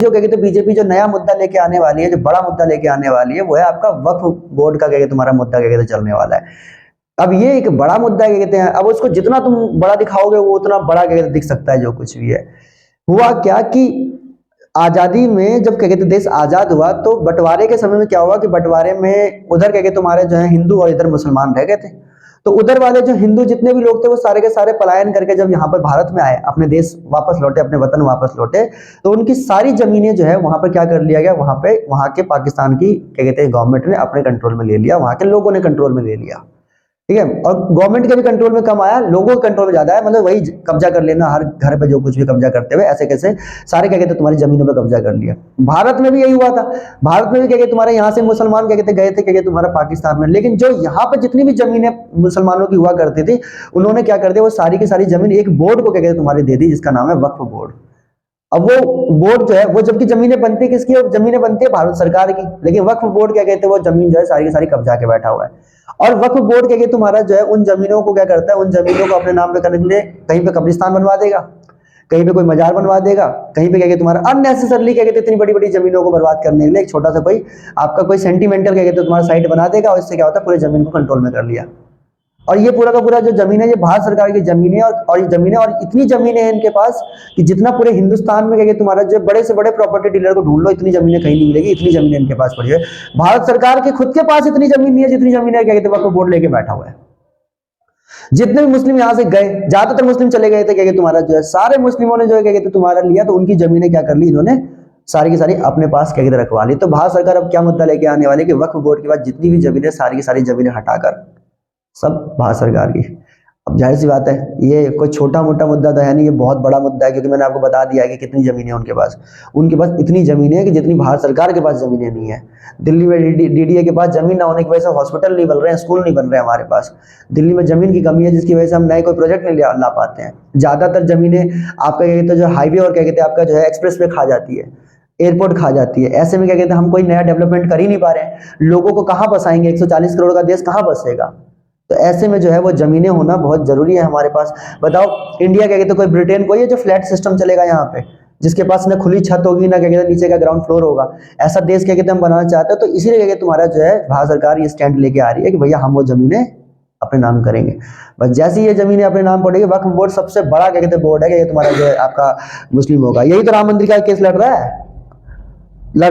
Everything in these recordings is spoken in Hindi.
जो क्या कहते हैं बीजेपी जो नया मुद्दा लेके आने वाली है, जो बड़ा मुद्दा लेके आने वाली है, वो है आपका वक्फ बोर्ड का क्या कहते हैं तुम्हारा मुद्दा क्या कहते हैं चलने वाला है। अब ये एक बड़ा मुद्दा क्या कहते हैं, अब उसको जितना तुम बड़ा दिखाओगे वो उतना बड़ा क्या कहते हैं दिख सकता है जो कुछ भी है। हुआ क्या कि आजादी में जब क्या कहते हैं देश आजाद हुआ तो बंटवारे के समय में क्या हुआ कि बंटवारे में उधर क्या कहते तुम्हारे जो है हिंदू और इधर मुसलमान रह गए थे। तो उधर वाले जो हिंदू जितने भी लोग थे वो सारे के सारे पलायन करके जब यहाँ पर भारत में आए, अपने देश वापस लौटे, अपने वतन वापस लौटे, तो उनकी सारी जमीनें जो है वहां पर क्या कर लिया गया, वहां के पाकिस्तान की क्या कहते हैं गवर्नमेंट ने अपने कंट्रोल में ले लिया, वहां के लोगों ने कंट्रोल में ले लिया। ठीक है, और गवर्नमेंट के भी कंट्रोल में कम आया, लोगों के कंट्रोल में ज्यादा है, मतलब वही कब्जा कर लेना, हर घर पे जो कुछ भी कब्जा करते हुए ऐसे कैसे सारे क्या कहते तुम्हारी जमीनों पे कब्जा कर लिया। भारत में भी यही हुआ था, भारत में भी क्या कहते तुम्हारे यहाँ से मुसलमान क्या कहते गए थे क्या कहते तुम्हारा पाकिस्तान में, लेकिन जो यहाँ पर जितनी भी जमीनें मुसलमानों की हुआ करती थी उन्होंने क्या कर दिया, वो सारी की सारी जमीन एक बोर्ड को क्या कहते तुम्हारी दे दी जिसका नाम है वक्फ बोर्ड। अब वो बोर्ड जो है वो जबकि जमीनें बनती है किसकी, जमीनें बनती है भारत सरकार की, लेकिन वक्फ बोर्ड क्या कहते हैं वो जमीन जो है सारी की सारी कब्जा के बैठा हुआ है। और वक्फ बोर्ड क्या कहते तुम्हारा जो है उन जमीनों को क्या करता है, उन जमीनों को अपने नाम पे करने के लिए कहीं पे कब्रिस्तान बनवा देगा, कहीं पे कोई मजार बनवा देगा, कहीं पे क्या कहते तुम्हारा अननेसेसरली क्या कहते इतनी बड़ी बड़ी जमीनों को बर्बाद करने के लिए एक छोटा सा कोई आपका कोई सेंटिमेंटल क्या कहते तुम्हारा साइट बना देगा, और इससे क्या होता है पूरे जमीन को कंट्रोल में कर लिया। और ये पूरा का पूरा जो जमीन है ये भारत सरकार की जमीन है, और ये जमीनें और इतनी जमीनें हैं इनके पास कि जितना पूरे हिंदुस्तान में क्या तुम्हारा जो बड़े से बड़े प्रॉपर्टी डीलर को ढूंढ लो इतनी जमीनें कहीं नहीं मिलेगी, इतनी जमीनें इनके पास पड़ी है। भारत सरकार के खुद के पास इतनी जमीन नहीं है जितनी जमीन क्या कहते वक्फ बोर्ड लेके बैठा हुआ है। जितने भी मुस्लिम यहाँ से गए, ज्यादातर मुस्लिम चले गए थे क्या तुम्हारा जो है सारे मुस्लिमों ने जो है क्या कहते तुम्हारा लिया, तो उनकी जमीनें क्या कर ली इन्होंने सारी की सारी अपने पास क्या कहते रखवा ली। तो भारत सरकार अब क्या मुद्दा लेके आने वाली है कि वक्फ बोर्ड के बाद जितनी भी जमीनें सारी की सारी जमीनें हटाकर सब भारत सरकार की। अब जाहिर सी बात है ये कोई छोटा मोटा मुद्दा तो है नहीं, ये बहुत बड़ा मुद्दा है, क्योंकि मैंने आपको बता दिया है कि कितनी जमीनें उनके पास इतनी जमीनें हैं कि जितनी भारत सरकार के पास जमीनें नहीं है। दिल्ली में डीडीए के पास जमीन ना होने की वजह से हॉस्पिटल नहीं बन रहे हैं, स्कूल नहीं बन रहे हैं हमारे पास। दिल्ली में जमीन की कमी है जिसकी वजह से हम नए कोई प्रोजेक्ट नहीं ला पाते हैं। ज्यादातर जमीनें आपका क्या कहते हैं जो हाईवे और क्या कहते हैं आपका जो है एक्सप्रेस वे खा जाती है, एयरपोर्ट खा जाती है। ऐसे में क्या कहते हैं हम कोई नया डेवलपमेंट कर ही नहीं पा रहे हैं, लोगों को कहाँ बसाएंगे, 140 करोड़ का देश कहाँ बसेगा। तो ऐसे में जो है वो जमीनें होना बहुत जरूरी है हमारे पास। बताओ इंडिया क्या कहते कोई ब्रिटेन कोई है जो फ्लैट सिस्टम चलेगा यहाँ पे, जिसके पास ना खुली छत होगी ना क्या कहते नीचे का ग्राउंड फ्लोर होगा, ऐसा देश क्या कहते हम बनाना चाहते हैं। तो इसीलिए क्या कहते तुम्हारा जो है भारत सरकार ये स्टैंड लेके आ रही है कि भैया हम वो जमीनें अपने नाम करेंगे। बस जैसी ये जमीनें अपने नाम पड़ेगी, वक्फ बोर्ड सबसे बड़ा क्या कहते बोर्ड है कि ये तुम्हारा जो है आपका मुस्लिम होगा। यही तो राम मंदिर का केस लड़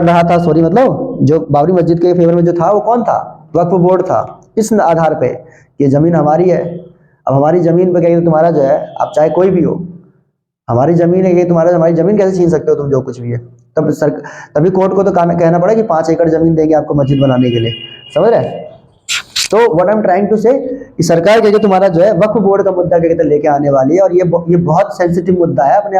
रहा था, सॉरी मतलब जो बाबरी मस्जिद के फेवर में जो था वो कौन था, वक्फ बोर्ड था। इस आधार पे ये जमीन हमारी है। अब हमारी जमीन पे कहीं तुम्हारा जो है आप चाहे कोई भी हो, हमारी जमीन है, ये तुम्हारा हमारी जमीन कैसे छीन सकते हो तुम जो कुछ भी है। तभी कोर्ट को तो कहना पड़ा कि 5 एकड़ जमीन देंगे आपको मस्जिद बनाने के लिए, समझ रहे। तो what I am trying to say कि सरकार क्या तुम्हारा जो है वक्फ बोर्ड का मुद्दा क्या कहते लेके आने वाली है, और ये बहुत सेंसिटिव मुद्दा है अपने